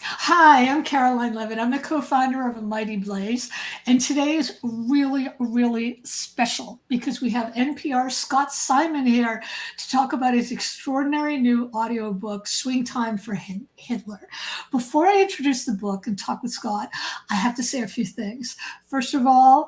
Hi, I'm Caroline Leavitt. I'm the co-founder of A Mighty Blaze, and today is really, really special because we have NPR's Scott Simon here to talk about his extraordinary new audiobook, Swingtime for Hitler. Before I introduce the book and talk with Scott, I have to say a few things. First of all,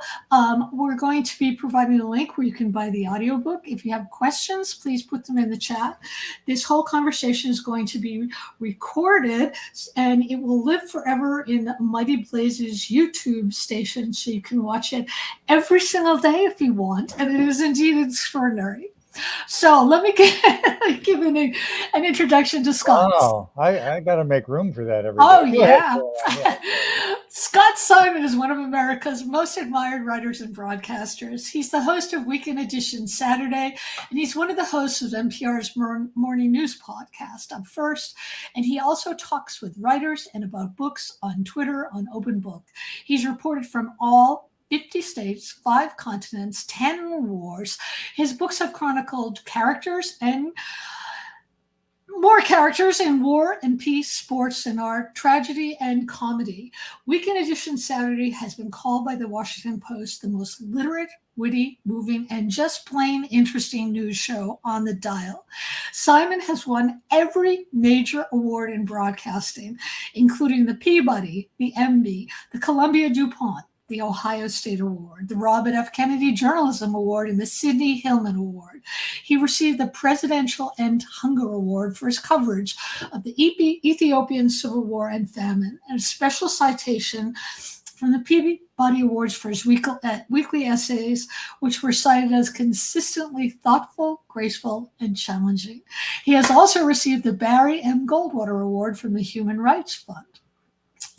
we're going to be providing a link where you can buy the audiobook. If you have questions, please put them in the chat. This whole conversation is going to be recorded and it will live forever in Mighty Blaze's YouTube station, so you can watch it every single day if you want, and it is indeed extraordinary. So let me give an introduction to Scott. Wow, I got to make room for that every day. Oh, Go ahead, yeah. Caroline. Yeah. Scott Simon is one of America's most admired writers and broadcasters. He's the host of Weekend Edition Saturday, and he's one of the hosts of NPR's morning news podcast, Up First. And he also talks with writers and about books on Twitter on Open Book. He's reported from all 50 states, 5 continents, 10 wars. His books have chronicled characters and more characters in war and peace, sports and art, tragedy and comedy. Weekend Edition Saturday has been called by the Washington Post the most literate, witty, moving, and just plain interesting news show on the dial. Simon has won every major award in broadcasting, including the Peabody, the Emmy, the Columbia DuPont, the Ohio State Award, the Robert F. Kennedy Journalism Award, and the Sidney Hillman Award. He received the Presidential End Hunger Award for his coverage of the Ethiopian Civil War and famine, and a special citation from the Peabody Awards for his weekly essays, which were cited as consistently thoughtful, graceful, and challenging. He has also received the Barry M. Goldwater Award from the Human Rights Fund.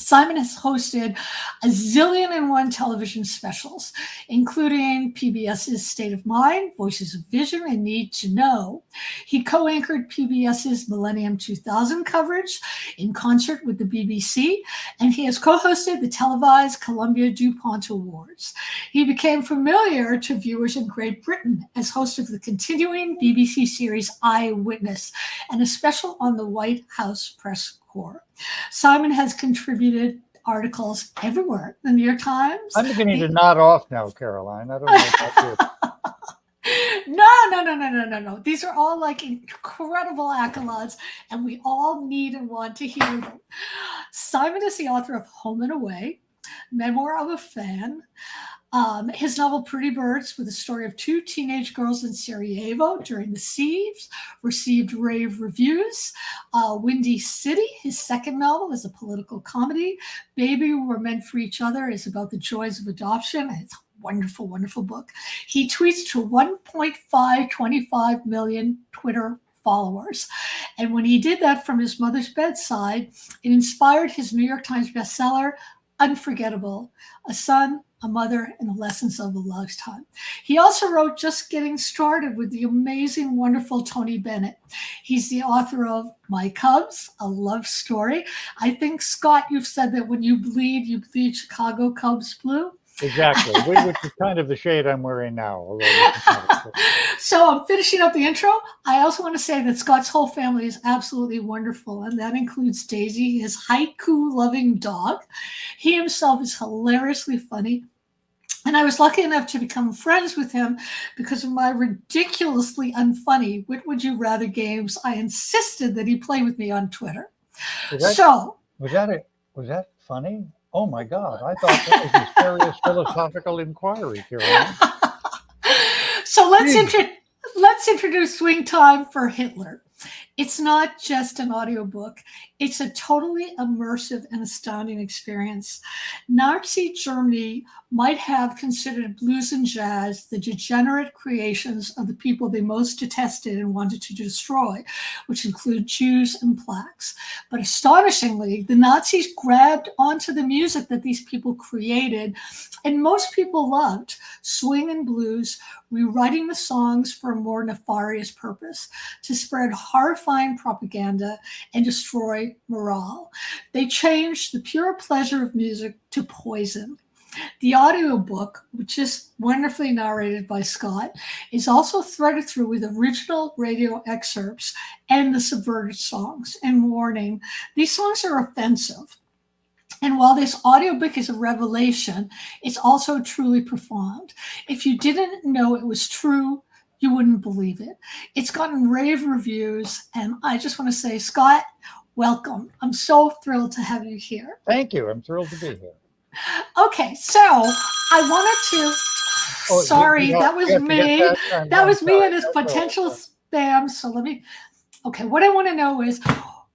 Simon has hosted a zillion and one television specials, including PBS's State of Mind, Voices of Vision, and Need to Know. He co-anchored PBS's Millennium 2000 coverage in concert with the BBC, and he has co-hosted the televised Columbia DuPont Awards. He became familiar to viewers in Great Britain as host of the continuing BBC series Eyewitness and a special on the White House press corps. Simon has contributed articles everywhere. The New York Times. I'm beginning to nod off now, Caroline. I don't know about you. No. These are all like incredible accolades, and we all need and want to hear them. Simon is the author of Home and Away, Memoir of a Fan. His novel Pretty Birds, with the story of 2 teenage girls in Sarajevo during the siege, received rave reviews. Windy City, his second novel, is a political comedy. Baby, We're Meant for Each Other is about the joys of adoption. It's a wonderful, wonderful book. He tweets to 1.525 million Twitter followers. And when he did that from his mother's bedside, it inspired his New York Times bestseller, Unforgettable, A Son, a Mother, and the Lessons of a Lifetime. He also wrote Just Getting Started with the amazing, wonderful Tony Bennett. He's the author of My Cubs, a love story. I think, Scott, you've said that when you bleed Chicago Cubs blue. Exactly, which is kind of the shade I'm wearing now. So I'm finishing up the intro. I also want to say that Scott's whole family is absolutely wonderful, and that includes Daisy, his haiku-loving dog. He himself is hilariously funny, and I was lucky enough to become friends with him because of my ridiculously unfunny What Would You Rather games. I insisted that he play with me on Twitter. Was that funny? Oh my God, I thought that was a serious philosophical inquiry, Caroline. So let's introduce Swingtime for Hitler. It's not just an audiobook. It's a totally immersive and astounding experience. Nazi Germany might have considered blues and jazz the degenerate creations of the people they most detested and wanted to destroy, which include Jews and blacks. But astonishingly, the Nazis grabbed onto the music that these people created, and most people loved swing and blues, rewriting the songs for a more nefarious purpose, to spread horrifying propaganda and destroy morale. They changed the pure pleasure of music to poison. The audiobook, which is wonderfully narrated by Scott, is also threaded through with original radio excerpts and the subverted songs. And warning, these songs are offensive. And while this audiobook is a revelation, it's also truly profound. If you didn't know it was true, you wouldn't believe it. It's gotten rave reviews, and I just want to say, Scott, welcome. I'm so thrilled to have you here. Thank you. I'm thrilled to be here. Okay, so I wanted to. Sorry, that was me. That was me and his potential spam. So let me. Okay, what I want to know is,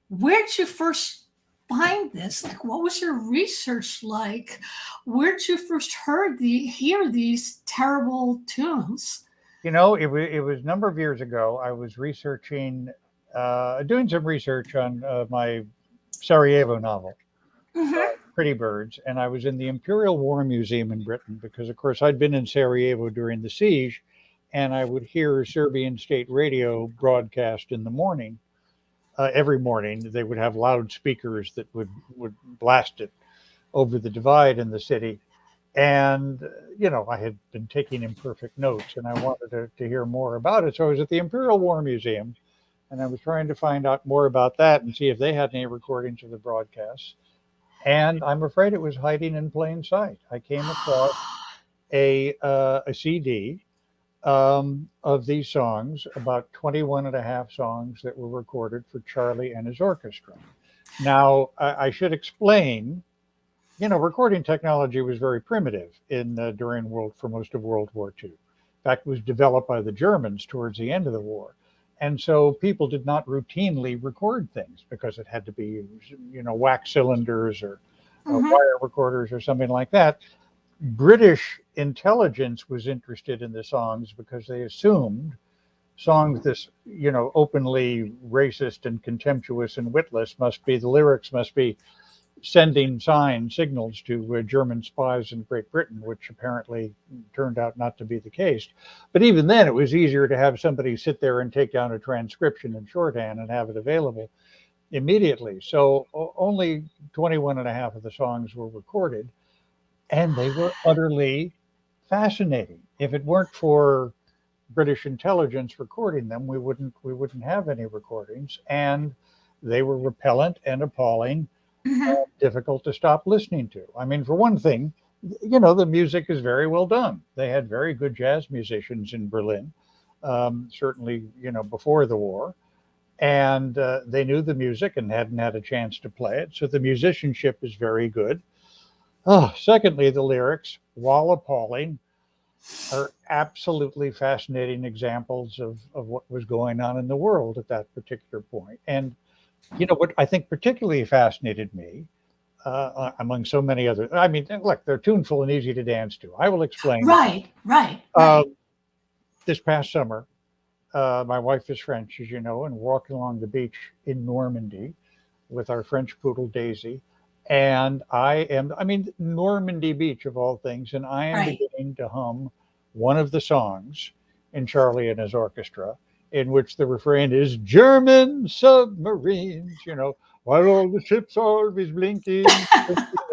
where did you first find this? Like, what was your research like? Where did you first hear these terrible tunes? You know, it was a number of years ago. I was researching, doing some research on my Sarajevo novel, Pretty Birds, and I was in the Imperial War Museum in Britain because, of course, I'd been in Sarajevo during the siege, and I would hear Serbian state radio broadcast in the morning. Every morning, they would have loudspeakers that would blast it over the divide in the city. And, you know, I had been taking imperfect notes and I wanted to hear more about it. So I was at the Imperial War Museum and I was trying to find out more about that and see if they had any recordings of the broadcasts. And I'm afraid it was hiding in plain sight. I came across a CD of these songs, about 21 and a half songs that were recorded for Charlie and his orchestra. Now, I should explain, you know, recording technology was very primitive for most of World War II. In fact, it was developed by the Germans towards the end of the war. And so people did not routinely record things because it had to be, you know, wax cylinders or wire recorders or something like that. British intelligence was interested in the songs because they assumed songs this, you know, openly racist and contemptuous and witless the lyrics must be sending signals to German spies in Great Britain, which apparently turned out not to be the case. But even then, it was easier to have somebody sit there and take down a transcription in shorthand and have it available immediately. So only 21 and a half of the songs were recorded, and they were utterly fascinating. If it weren't for British intelligence recording them, we wouldn't have any recordings, and they were repellent and appalling. Difficult to stop listening to. I mean, for one thing, you know, the music is very well done. They had very good jazz musicians in Berlin, certainly, you know, before the war. And they knew the music and hadn't had a chance to play it. So the musicianship is very good. Secondly, the lyrics, while appalling, are absolutely fascinating examples of what was going on in the world at that particular point. And you know, what I think particularly fascinated me, among so many other, I mean, look, they're tuneful and easy to dance to. I will explain. Right. This past summer, my wife is French, as you know, and walking along the beach in Normandy with our French poodle Daisy. And Normandy Beach of all things, and I am beginning to hum one of the songs in Charlie and his orchestra, in which the refrain is German submarines, you know, while all the ships are always blinking.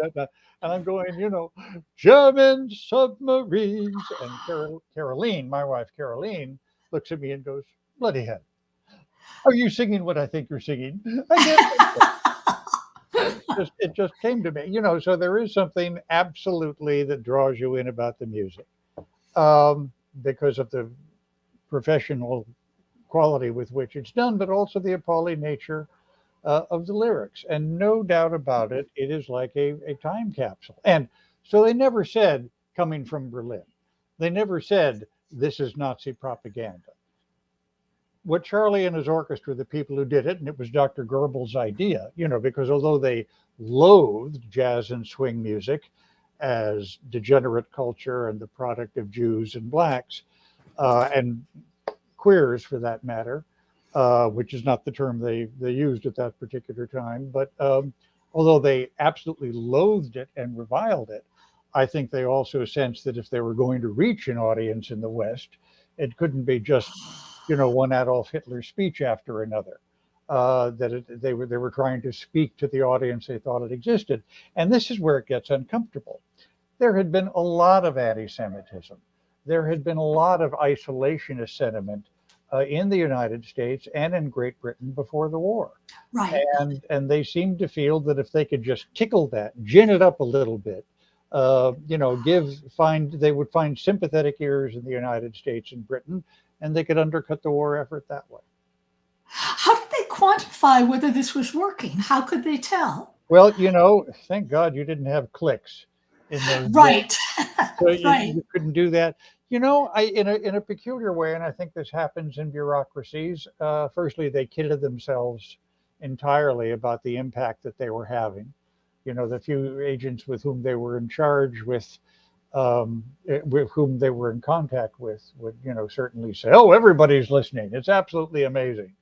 And I'm going, you know, German submarines. And Caroline, my wife Caroline, looks at me and goes, bloody hell, are you singing what I think you're singing? It just came to me, you know, so there is something absolutely that draws you in about the music because of the professional quality with which it's done, but also the appalling nature of the lyrics. And no doubt about it, it is like a time capsule. And so they never said, coming from Berlin, they never said, this is Nazi propaganda. What Charlie and his orchestra, the people who did it, and it was Dr. Goebbels' idea, you know, because although they loathed jazz and swing music as degenerate culture and the product of Jews and blacks, and queers for that matter, which is not the term they used at that particular time. But although they absolutely loathed it and reviled it, I think they also sensed that if they were going to reach an audience in the West, it couldn't be just, you know, one Adolf Hitler speech after another. They were trying to speak to the audience they thought it existed. And this is where it gets uncomfortable. there had been a lot of anti-Semitism. There had been a lot of isolationist sentiment in the United States and in Great Britain before the war. Right. And they seemed to feel that if they could just tickle that, gin it up a little bit, they would find sympathetic ears in the United States and Britain, and they could undercut the war effort that way. How did they quantify whether this was working? How could they tell? Well, thank God you didn't have clicks in those days. Right. So Right. you couldn't do that. In a peculiar way, and I think this happens in bureaucracies. Firstly, they kidded themselves entirely about the impact that they were having. The few agents with whom they were in charge, with whom they were in contact with, would certainly say, "Oh, everybody's listening. It's absolutely amazing,"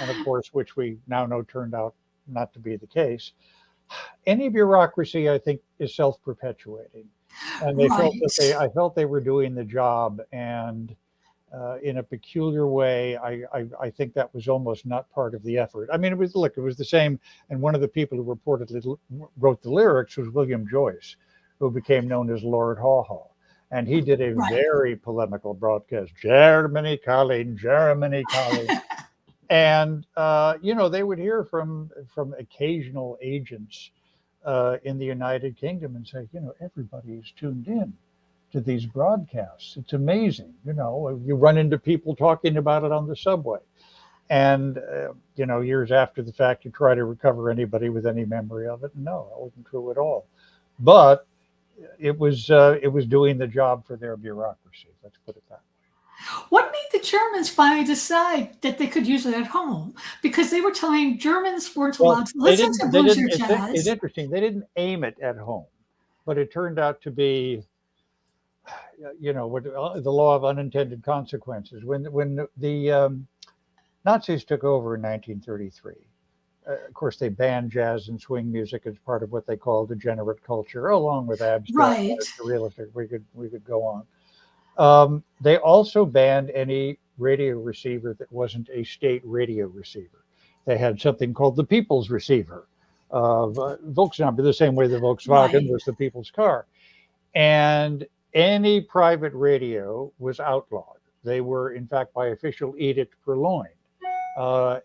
and of course, which we now know turned out not to be the case. Any bureaucracy, I think, is self-perpetuating, and I felt they were doing the job, and in a peculiar way, I think that was almost not part of the effort. I mean, it was the same, and one of the people who reportedly wrote the lyrics was William Joyce, who became known as Lord Haw Haw, and he did a very polemical broadcast, Germany calling, Germany calling. And they would hear from occasional agents in the United Kingdom and say, everybody's tuned in to these broadcasts. It's amazing. You run into people talking about it on the subway, and years after the fact, you try to recover anybody with any memory of it. No, that wasn't true at all. But it was doing the job for their bureaucracy. Let's put it that way. What made the Germans finally decide that they could use it at home? Because they were telling Germans weren't allowed to listen to blues or jazz. It's interesting. They didn't aim it at home, but it turned out to be, what the law of unintended consequences. When the Nazis took over in 1933, of course, they banned jazz and swing music as part of what they called degenerate culture, along with abstract, realistic. We could go on. They also banned any radio receiver that wasn't a state radio receiver. They had something called the People's Receiver, Volkswagen, the same way the Volkswagen was the people's car. And any private radio was outlawed. They were, in fact, by official edict, purloined.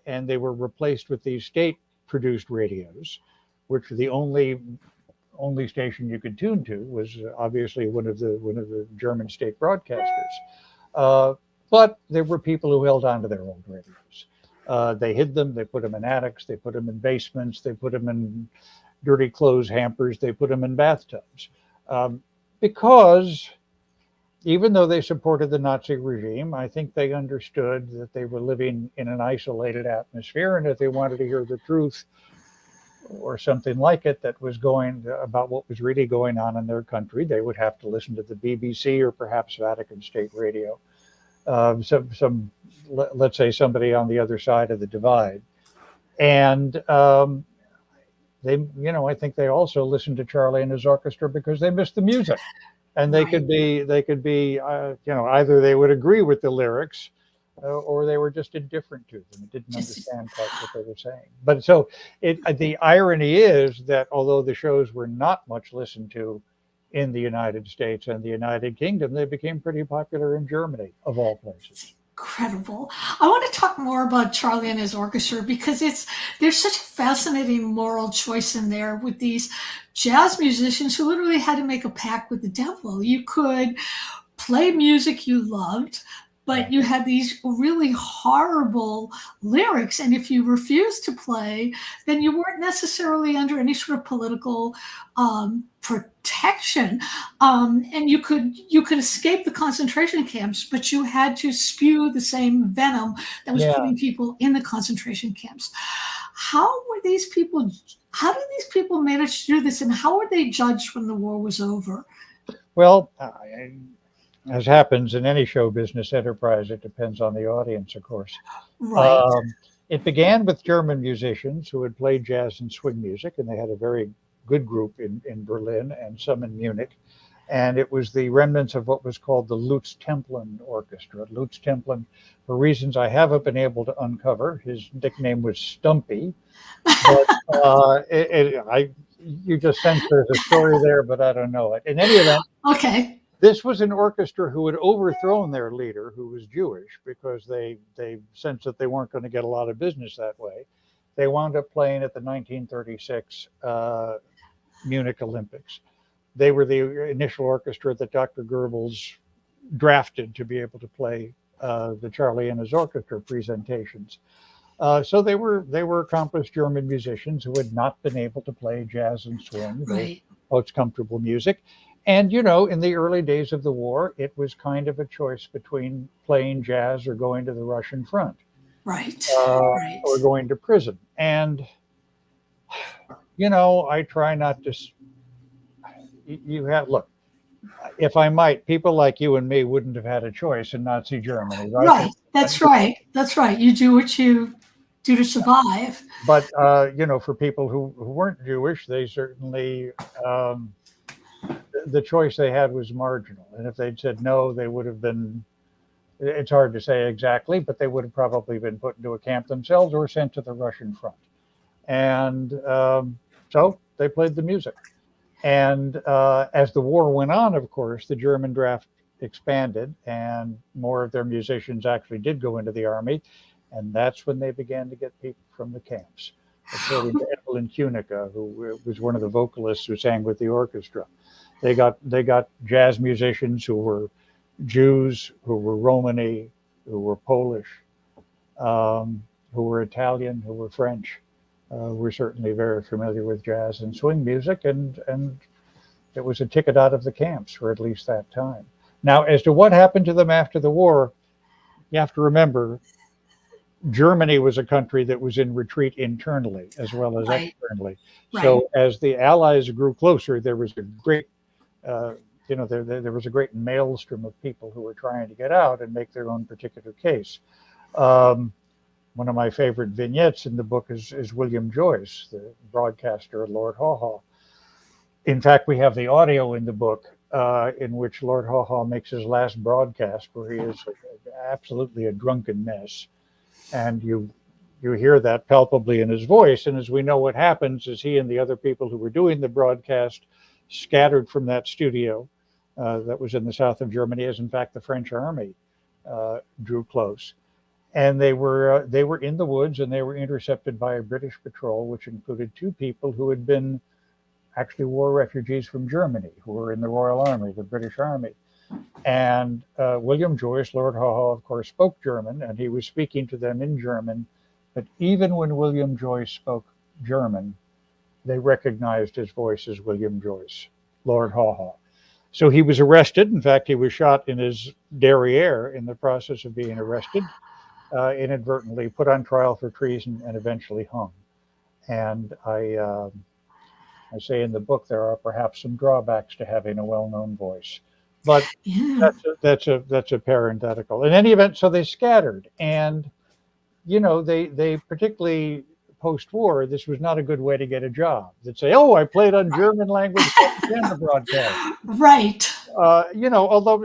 And they were replaced with these state-produced radios, which the only station you could tune to was obviously one of the German state broadcasters. But there were people who held on to their old radios. They hid them. They put them in attics. They put them in basements. They put them in dirty clothes hampers. They put them in bathtubs. Because even though they supported the Nazi regime, I think they understood that they were living in an isolated atmosphere, and if they wanted to hear the truth or something like it that was about what was really going on in their country, they would have to listen to the BBC or perhaps Vatican State Radio. Let's say somebody on the other side of the divide. And they, I think they also listened to Charlie and his orchestra because they missed the music. And they could be, either they would agree with the lyrics, or they were just indifferent to them and didn't understand quite what they were saying. But so the irony is that although the shows were not much listened to in the United States and the United Kingdom, they became pretty popular in Germany, of all places. Incredible. I want to talk more about Charlie and his orchestra because there's such a fascinating moral choice in there with these jazz musicians who literally had to make a pact with the devil. You could play music you loved, but you had these really horrible lyrics. And if you refused to play, then you weren't necessarily under any sort of political protection. And you could escape the concentration camps, but you had to spew the same venom that was putting people in the concentration camps. How did these people manage to do this? And how were they judged when the war was over? Well, as happens in any show business enterprise, it depends on the audience, of course. Right. It began with German musicians who had played jazz and swing music, and they had a very good group in Berlin and some in Munich. And it was the remnants of what was called the Lutz Templin Orchestra. Lutz Templin, for reasons I haven't been able to uncover, his nickname was Stumpy. But you just sense there's a story there, but I don't know it. In any event, Okay. this was an orchestra who had overthrown their leader, who was Jewish, because they sensed that they weren't going to get a lot of business that way. They wound up playing at the 1936 Munich Olympics. They were the initial orchestra that Dr. Goebbels drafted to be able to play the Charlie and his orchestra presentations. So they were accomplished German musicians who had not been able to play jazz and swing, Right. most comfortable music. And, you know, in the early days of the war, it was kind of a choice between playing jazz or going to the Russian front, Right. Right. or going to prison. And, you know, I try not to, you have, look, if I might, people like you and me wouldn't have had a choice in Nazi Germany, right? Right. That's right. That's right. You do what you do to survive. But, you know, for people who weren't Jewish, they certainly, the choice they had was marginal. And if they'd said no, they would have been, it's hard to say exactly, but they would have probably been put into a camp themselves or sent to the Russian front. And so they played the music. And as the war went on, of course, the German draft expanded and more of their musicians actually did go into the army. And that's when they began to get people from the camps. According to Evelyn Kunica, who was one of the vocalists who sang with the orchestra. They got jazz musicians who were Jews, who were Romani, who were Polish, who were Italian, who were French. Were certainly very familiar with jazz and swing music, and it was a ticket out of the camps for at least that time. Now, as to what happened to them after the war, you have to remember Germany was a country that was in retreat internally as well as Right. externally. Right. So as the Allies grew closer, there was a great, you know, there was a great maelstrom of people who were trying to get out and make their own particular case. One of my favorite vignettes in the book is William Joyce, the broadcaster at Lord Haw Haw. In fact, we have the audio in the book in which Lord Haw Haw makes his last broadcast, where he is absolutely a drunken mess. And you hear that palpably in his voice. And as we know, what happens is he and the other people who were doing the broadcast scattered from that studio that was in the south of Germany, as in fact the French army drew close. And they were in the woods, and they were intercepted by a British patrol, which included two people who had been actually war refugees from Germany, who were in the Royal Army, the British Army. And William Joyce, Lord Haw Haw, of course, spoke German, and he was speaking to them in German. But even when William Joyce spoke German, they recognized his voice as William Joyce, Lord Haw Haw. So he was arrested. In fact, he was shot in his derriere in the process of being arrested, inadvertently put on trial for treason, and eventually hung. And I say in the book there are perhaps some drawbacks to having a well-known voice. But Yeah. that's a parenthetical. In any event, so they scattered, and you know they particularly post-war, this was not a good way to get a job. They'd say, "Oh, I played on German language propaganda broadcast." Right. You know, although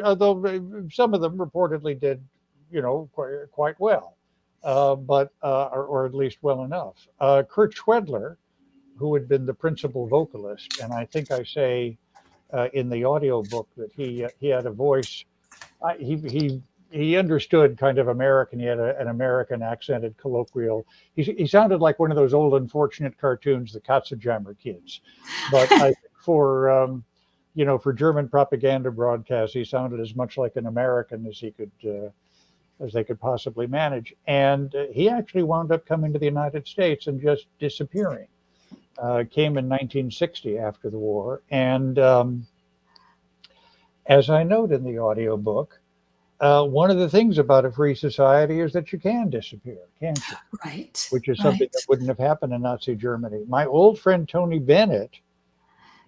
some of them reportedly did, you know, quite well, but or at least well enough. Kurt Schwedler, who had been the principal vocalist, and I think I say in the audio book that he had a voice. He understood kind of American. He had an American accented colloquial. He sounded like one of those old unfortunate cartoons, the Katzenjammer Kids. But I think for you know, for German propaganda broadcasts, he sounded as much like an American as he could as they could possibly manage. And he actually wound up coming to the United States and just disappearing. Came in 1960 after the war. And as I note in the audiobook, one of the things about a free society is that you can disappear, can't you? Right. Which is something that wouldn't have happened in Nazi Germany. My old friend Tony Bennett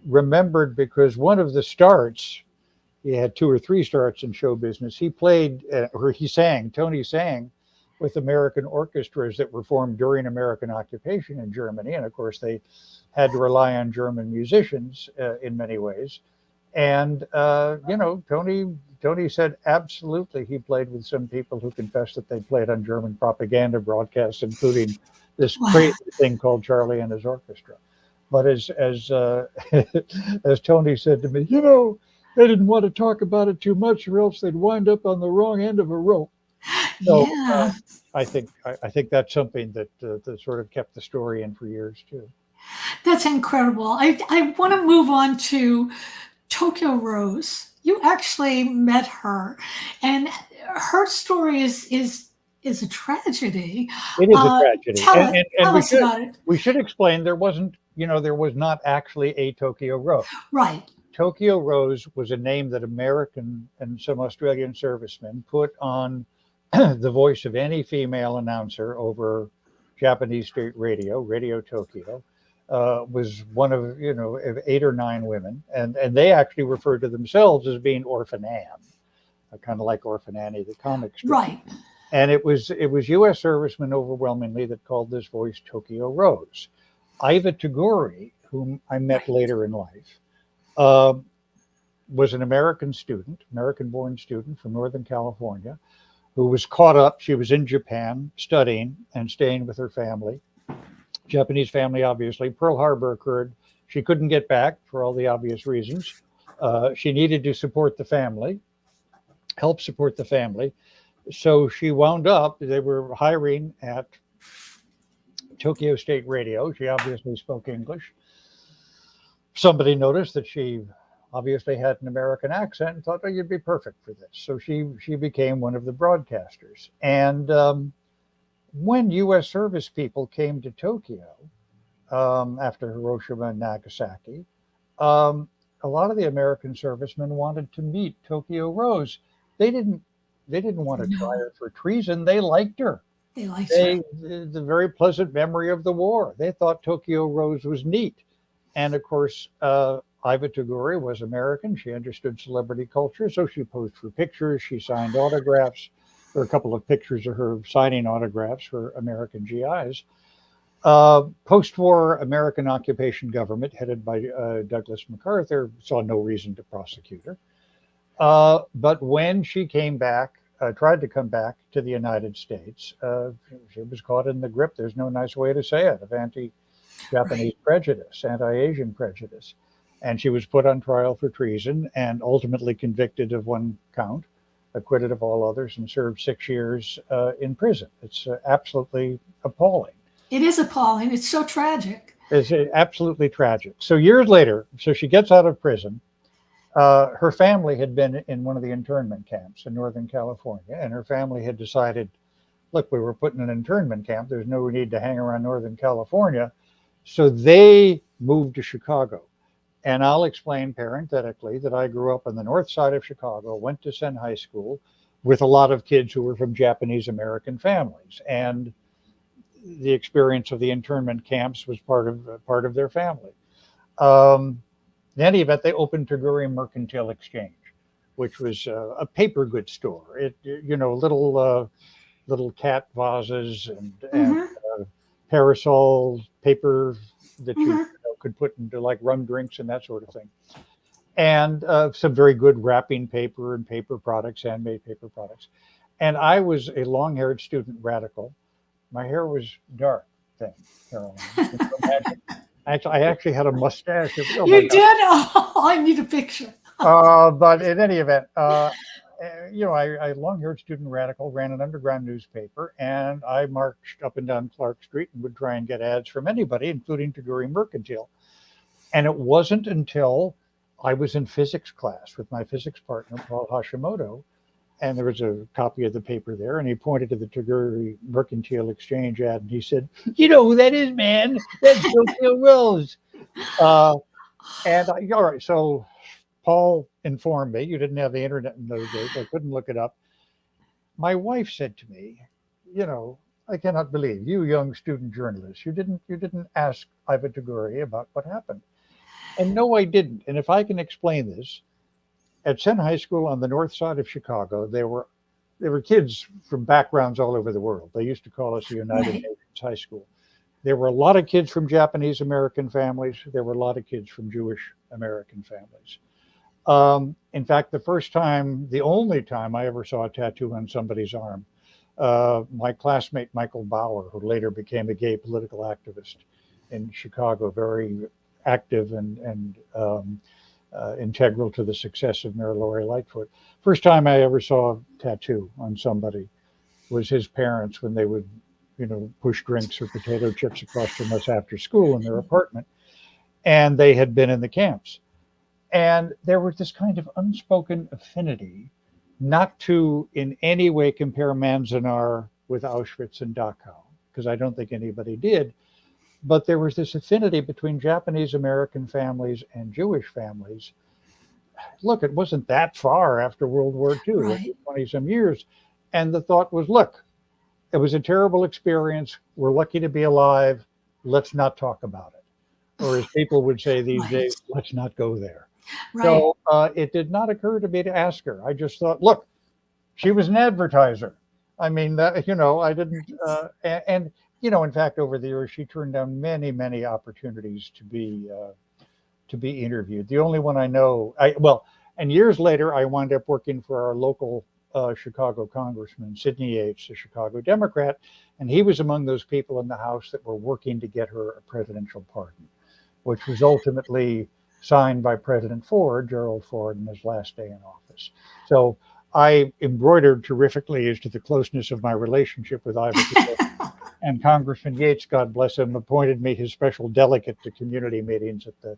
remembered, because one of the starts, he had 2 or 3 starts in show business. He played, or he sang, Tony sang with American orchestras that were formed during American occupation in Germany. And of course, they had to rely on German musicians in many ways. And, you know, Tony said absolutely he played with some people who confessed that they played on German propaganda broadcasts, including this crazy thing called Charlie and his orchestra. But as Tony said to me, they didn't want to talk about it too much, or else they'd wind up on the wrong end of a rope. So Yeah, I think that's something that sort of kept the story in for years too. that's incredible. I want to move on to Tokyo Rose. You actually met her, and her story is a tragedy. It is a tragedy, Tell and it. and, and Tell we us should about it. we should explain there was not actually a Tokyo Rose. Right. Tokyo Rose was a name that American and some Australian servicemen put on the voice of any female announcer over Japanese state radio, Radio Tokyo. Was one of 8 or 9 women, and they actually referred to themselves as being Orphan Anne, kind of like Orphan Annie, the comic strip. Right. And it was U.S. servicemen overwhelmingly that called this voice Tokyo Rose. Iva Tagore, whom I met later in life, uh, was an American student, American-born student from Northern California, who was caught up. She was in Japan studying and staying with her family, Japanese family, obviously. Pearl Harbor occurred. She couldn't get back for all the obvious reasons. She needed to support the family, help support the family. So she wound up, they were hiring at Tokyo State Radio. She obviously spoke English. Somebody noticed that she obviously had an American accent and thought, oh, you'd be perfect for this. So she became one of the broadcasters. And when U.S. service people came to Tokyo after Hiroshima and Nagasaki, a lot of the American servicemen wanted to meet Tokyo Rose. They didn't want to try her for treason. They liked her. They liked her. The very pleasant memory of the war. They thought Tokyo Rose was neat. And of course, Iva Tagore was American. She understood celebrity culture, so she posed for pictures. She signed autographs. There were a couple of pictures of her signing autographs for American GIs. Post-war American occupation government, headed by Douglas MacArthur, saw no reason to prosecute her. But when she came back, tried to come back to the United States, she was caught in the grip, there's no nice way to say it, of anti-Japanese prejudice, anti-Asian prejudice. And she was put on trial for treason and ultimately convicted of one count, acquitted of all others, and served 6 years in prison. It's absolutely appalling. It is appalling. It's so tragic. It's absolutely tragic. So years later, so she gets out of prison. Her family had been in one of the internment camps in Northern California, and her family had decided, look, we were put in an internment camp. There's no need to hang around Northern California. So they moved to Chicago. And I'll explain parenthetically that I grew up on the north side of Chicago, went to Senn High School with a lot of kids who were from Japanese American families. And the experience of the internment camps was part of their family. In any event, they opened Tagore Mercantile Exchange, which was a paper goods store. Little cat vases and parasols, paper that you could put into like rum drinks and that sort of thing. And some very good wrapping paper and paper products, handmade paper products. And I was a long-haired student radical. My hair was dark then, Caroline. I actually had a mustache. Oh You did? Oh, I need a picture. But in any event, I long-haired student radical, ran an underground newspaper, and I marched up and down Clark Street and would try and get ads from anybody, including Tagore Mercantile. And it wasn't until I was in physics class with my physics partner, Paul Hashimoto, and there was a copy of the paper there, and he pointed to the Tagore Mercantile Exchange ad, and he said, "You know who that is, man? That's Tokyo Rose." All right, so Paul informed me. You didn't have the internet in those days. I couldn't look it up. My wife said to me, I cannot believe you, young student journalist, you didn't ask Iva Tagore about what happened. And no, I didn't. And if I can explain this, at Senn High School on the north side of Chicago, there were kids from backgrounds all over the world. They used to call us the United Nations High School. There were a lot of kids from Japanese American families. There were a lot of kids from Jewish American families. In fact, the only time I ever saw a tattoo on somebody's arm, my classmate Michael Bauer, who later became a gay political activist in Chicago, very active and integral to the success of Mary Laurie Lightfoot. First time I ever saw a tattoo on somebody was his parents when they would, push drinks or potato chips across from us after school in their apartment. And they had been in the camps. And there was this kind of unspoken affinity, not to in any way compare Manzanar with Auschwitz and Dachau, because I don't think anybody did. But there was this affinity between Japanese American families and Jewish families. Look, it wasn't that far after World War II, Right. 20 some years. And the thought was, look, it was a terrible experience. We're lucky to be alive. Let's not talk about it. Or as people would say these Right. days, let's not go there. Right. So it did not occur to me to ask her. I just thought, look, she was an advertiser. I mean, I didn't, and in fact, over the years, she turned down many, many opportunities to be interviewed. The only one I know, and years later, I wound up working for our local Chicago congressman, Sidney Yates, a Chicago Democrat, and he was among those people in the House that were working to get her a presidential pardon, which was ultimately signed by President Ford, Gerald Ford, in his last day in office. So I embroidered terrifically as to the closeness of my relationship with Ivor and Congressman Yates, God bless him, appointed me his special delegate to community meetings at the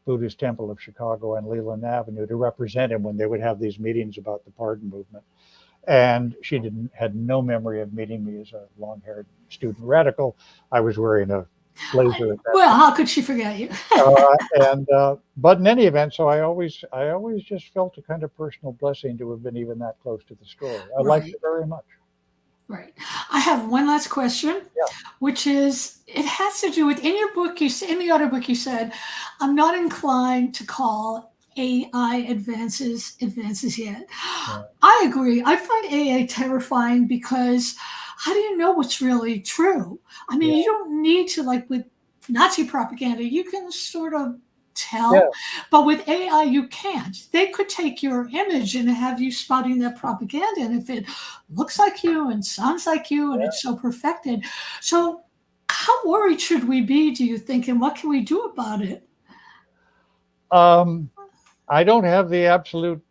Buddhist Temple of Chicago on Leland Avenue to represent him when they would have these meetings about the pardon movement. And she had no memory of meeting me as a long-haired student radical. I was wearing a blazer at that Well, how could she forget you? But in any event, so I always just felt a kind of personal blessing to have been even that close to the story. I liked it very much. Right. I have one last question, which is, it has to do with, in your book, in the audiobook, you said, I'm not inclined to call AI advances yet. Yeah. I agree. I find AI terrifying because how do you know what's really true? I mean, you don't need to, like with Nazi propaganda, you can sort of tell, but with AI, you can't. They could take your image and have you spouting that propaganda, and if it looks like you and sounds like you and it's so perfected. So how worried should we be, do you think, and what can we do about it? I don't have the absolute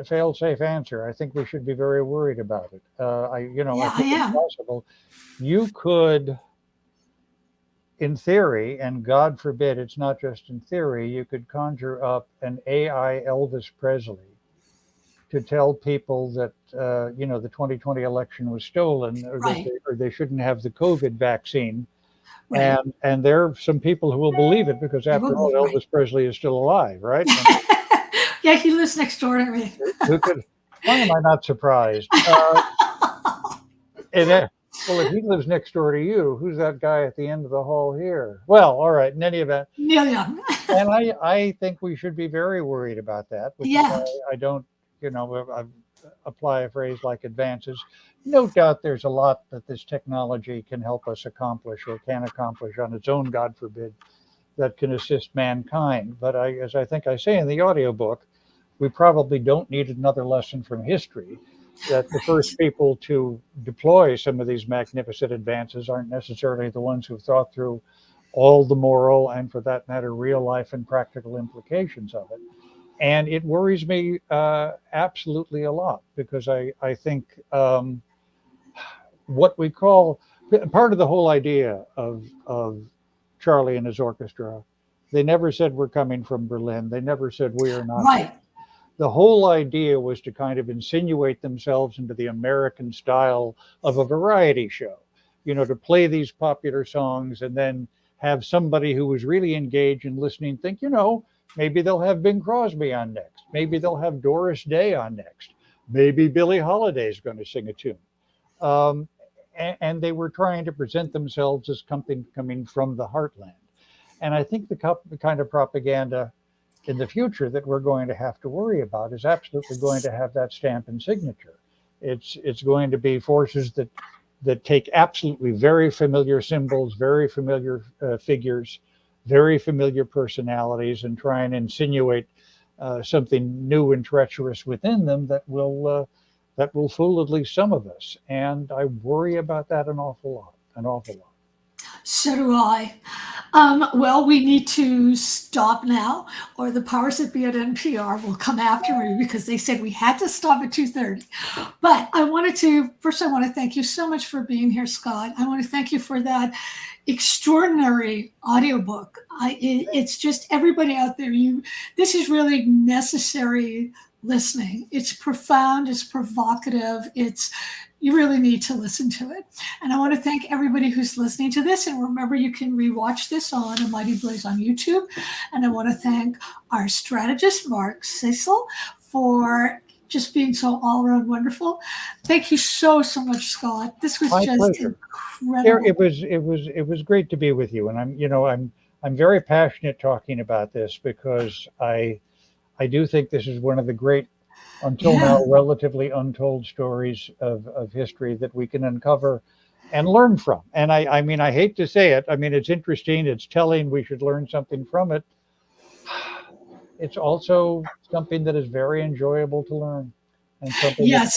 fail-safe answer. I think we should be very worried about it. I think it's possible. You could, in theory, and God forbid it's not just in theory, you could conjure up an AI Elvis Presley to tell people that the 2020 election was stolen, or or they shouldn't have the COVID vaccine. Right. And there are some people who will believe it because, after all, Elvis Presley is still alive, right? Yeah, he lives next door to me. Why am I not surprised? Well, if he lives next door to you, who's that guy at the end of the hall here? Well, all right. In any event, and I think we should be very worried about that. Which is why I don't, I apply a phrase like advances. No doubt there's a lot that this technology can help us accomplish or can accomplish on its own, God forbid, that can assist mankind. But as I think I say in the audiobook, we probably don't need another lesson from history that the first people to deploy some of these magnificent advances aren't necessarily the ones who've thought through all the moral and, for that matter, real life and practical implications of it. And it worries me absolutely a lot, because I think what we call part of the whole idea of Charlie and his orchestra, they never said we're coming from Berlin. They never said we are not. Right. The whole idea was to kind of insinuate themselves into the American style of a variety show, to play these popular songs and then have somebody who was really engaged in listening think, maybe they'll have Bing Crosby on next. Maybe they'll have Doris Day on next. Maybe Billie Holiday's going to sing a tune. And they were trying to present themselves as something coming from the heartland. And I think the kind of propaganda in the future that we're going to have to worry about is absolutely going to have that stamp and signature. It's going to be forces that take absolutely very familiar symbols, very familiar figures, very familiar personalities, and try and insinuate something new and treacherous within them that will fool at least some of us. And I worry about that an awful lot. So do I. Well, we need to stop now, or the powers that be at NPR will come after me because they said we had to stop at 2:30. But I want to thank you so much for being here, Scott. I want to thank you for that extraordinary audiobook. It's just everybody out there. This is really necessary listening. It's profound. It's provocative. You really need to listen to it. And I want to thank everybody who's listening to this. And remember, you can rewatch this on A Mighty Blaze on YouTube. And I want to thank our strategist, Mark Cecil, for just being so all around wonderful. Thank you so much, Scott. This was My just pleasure. incredible. It was great to be with you. And I'm very passionate talking about this because I do think this is one of the great, until now, relatively untold stories of history that we can uncover and learn from. And I mean, I hate to say it. I mean, it's interesting. It's telling. We should learn something from it. It's also something that is very enjoyable to learn, and Yes.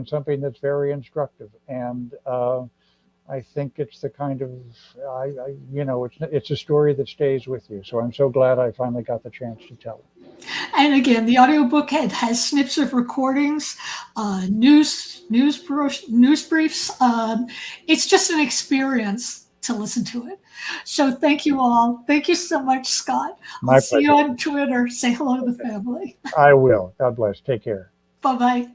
something that's very instructive. And I think it's the kind of it's a story that stays with you. So I'm so glad I finally got the chance to tell it. And again, the audiobook has snips of recordings, news briefs. It's just an experience to listen to it. So thank you all. Thank you so much, Scott. My I'll see you pleasure. on Twitter. Say hello to the family. I will. God bless. Take care. Bye-bye.